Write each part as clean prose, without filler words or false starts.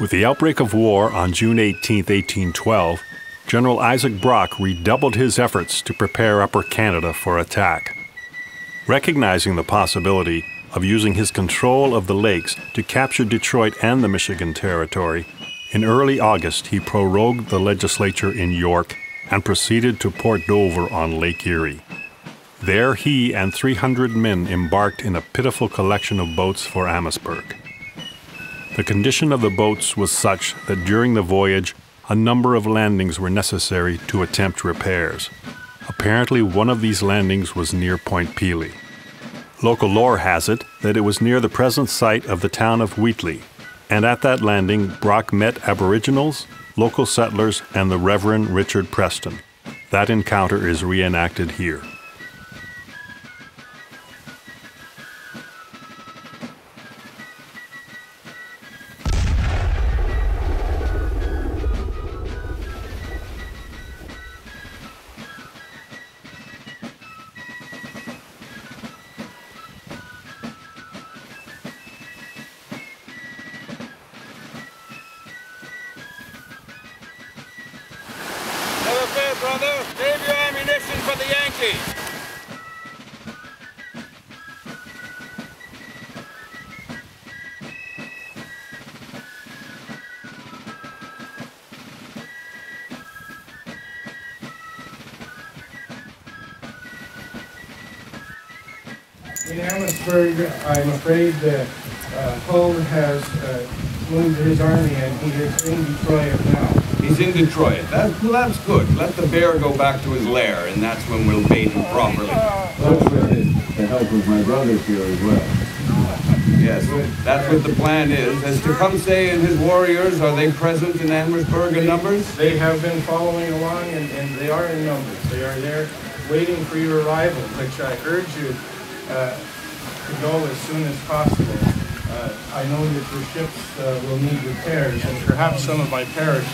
With the outbreak of war on June 18, 1812, General Isaac Brock redoubled his efforts to prepare Upper Canada for attack. Recognizing the possibility of using his control of the lakes to capture Detroit and the Michigan Territory, in early August he prorogued the legislature in York and proceeded to Port Dover on Lake Erie. There he and 300 men embarked in a pitiful collection of boats for Amherstburg. The condition of the boats was such that during the voyage a number of landings were necessary to attempt repairs. Apparently one of these landings was near Point Pelee. Local lore has it that it was near the present site of the town of Wheatley, and at that landing Brock met Aboriginals, local settlers, and the Reverend Richard Preston. That encounter is reenacted here. Brother, save your ammunition for the Yankees. In Amherstburg, I'm afraid that Hull has moved his army and he is in Detroit now. He's in Detroit. That's good. Let the bear go back to his lair, and that's when we'll bait him properly. That's with the help of my brothers here as well. Yes, that's what the plan is. As Tecumseh and his warriors, are they present in Amherstburg in numbers? They have been following along, and they are in numbers. They are there waiting for your arrival, which I urge you to go as soon as possible. I know that your ships will need repairs, and perhaps some of my parish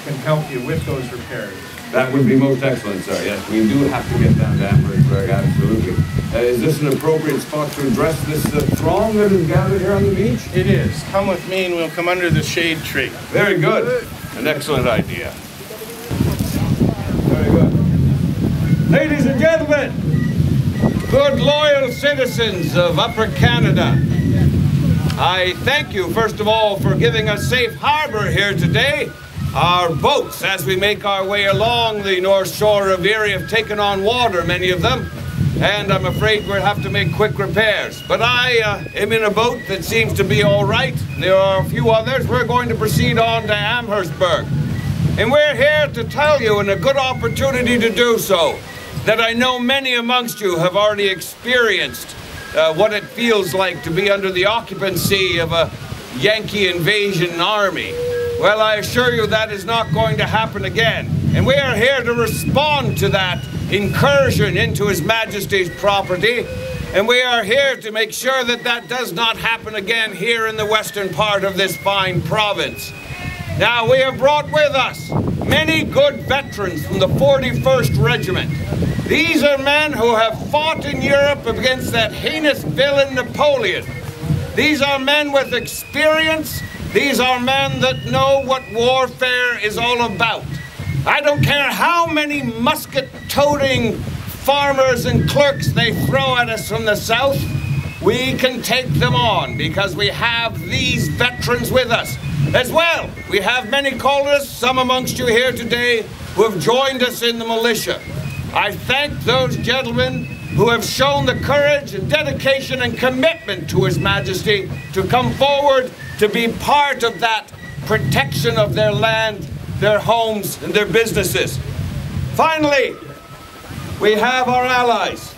can help you with those repairs. That would be most excellent, sir. Yes, we do have to get down to Amherstburg, absolutely. Is this an appropriate spot to address this throng that is gathered here on the beach? It is. Come with me and we'll come under the shade tree. Very good. An excellent idea. Very good. Ladies and gentlemen, good loyal citizens of Upper Canada, I thank you, first of all, for giving us safe harbor here today. Our boats, as we make our way along the north shore of Erie, have taken on water, many of them, and I'm afraid we'll have to make quick repairs. But I am in a boat that seems to be all right. There are a few others. We're going to proceed on to Amherstburg. And we're here to tell you, and a good opportunity to do so, that I know many amongst you have already experienced what it feels like to be under the occupancy of a Yankee invasion army. Well, I assure you that is not going to happen again. And we are here to respond to that incursion into His Majesty's property. And we are here to make sure that that does not happen again here in the western part of this fine province. Now, we have brought with us many good veterans from the 41st Regiment. These are men who have fought in Europe against that heinous villain Napoleon. These are men with experience. These are men that know what warfare is all about. I don't care how many musket-toting farmers and clerks they throw at us from the south, we can take them on because we have these veterans with us. As well, we have many colonists, some amongst you here today, who have joined us in the militia. I thank those gentlemen who have shown the courage and dedication and commitment to His Majesty to come forward to be part of that protection of their land, their homes, and their businesses. Finally, we have our allies,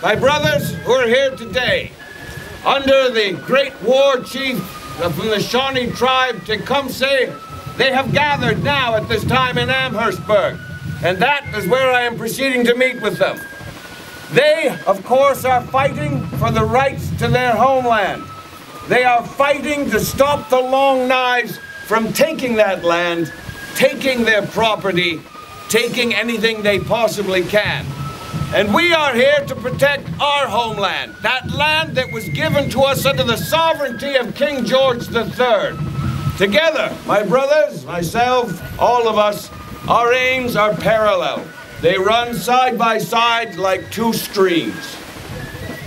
my brothers who are here today, under the great war chief from the Shawnee tribe, Tecumseh. They have gathered now at this time in Amherstburg, and that is where I am proceeding to meet with them. They, of course, are fighting for the rights to their homeland. They are fighting to stop the Long Knives from taking that land, taking their property, taking anything they possibly can. And we are here to protect our homeland, that land that was given to us under the sovereignty of King George III. Together, my brothers, myself, all of us, our aims are parallel. They run side by side like two streams.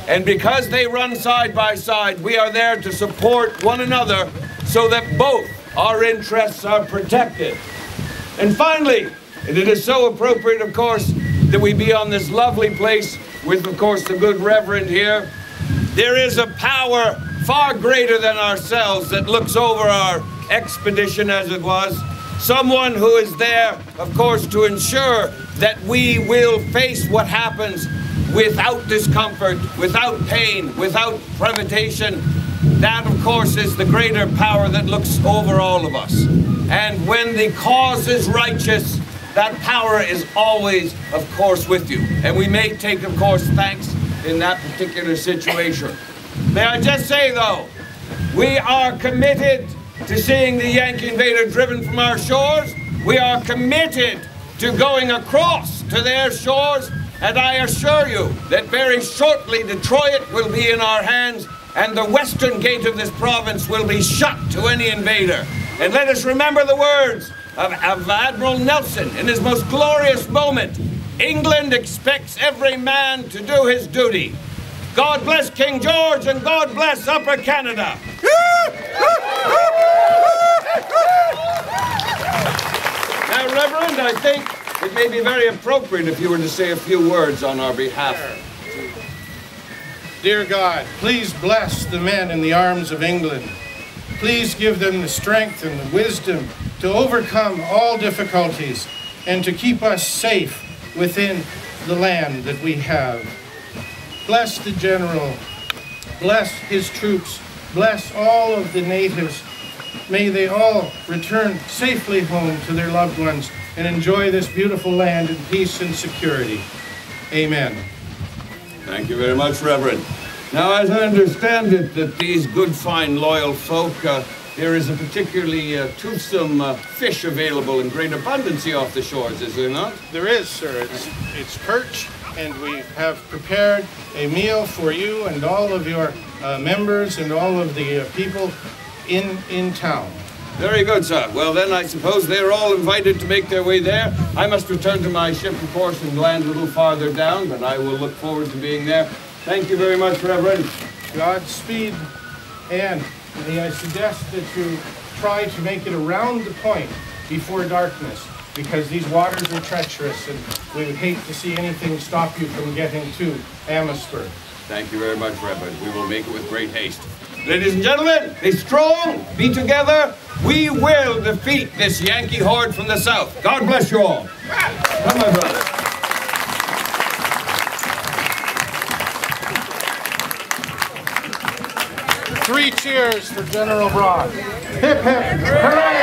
And because they run side by side, we are there to support one another so that both our interests are protected. And finally, and it is so appropriate, of course, that we be on this lovely place with, of course, the good Reverend here. There is a power far greater than ourselves that looks over our expedition, as it was. Someone who is there, of course, to ensure that we will face what happens without discomfort, without pain, without privation. That, of course, is the greater power that looks over all of us. And when the cause is righteous, that power is always, of course, with you. And we may take, of course, thanks in that particular situation. May I just say, though, we are committed to seeing the Yankee invader driven from our shores. We are committed to going across to their shores, and I assure you that very shortly Detroit will be in our hands, and the western gate of this province will be shut to any invader. And let us remember the words of Admiral Nelson in his most glorious moment. England expects every man to do his duty. God bless King George, and God bless Upper Canada. Now, Reverend, I think it may be very appropriate if you were to say a few words on our behalf. Dear God, please bless the men in the arms of England. Please give them the strength and the wisdom to overcome all difficulties and to keep us safe within the land that we have. Bless the general, bless his troops, bless all of the natives. May they all return safely home to their loved ones and enjoy this beautiful land in peace and security. Amen. Thank you very much, Reverend. Now, as I understand it, that these good, fine, loyal folk, there is a particularly toothsome fish available in great abundance off the shores, is there not? There is, sir. It's perch, and we have prepared a meal for you and all of your members and all of the people in town. Very good, sir. Well, then I suppose they're all invited to make their way there. I must return to my ship, of course, and land a little farther down, but I will look forward to being there. Thank you very much, Reverend. Godspeed, and may I suggest that you try to make it around the point before darkness, because these waters are treacherous, and we would hate to see anything stop you from getting to Amherstburg. Thank you very much, Reverend. We will make it with great haste. Ladies and gentlemen, be strong, be together. We will defeat this Yankee horde from the south. God bless you all. Come, my brother. Three cheers for General Brock. Hip, hip, hooray!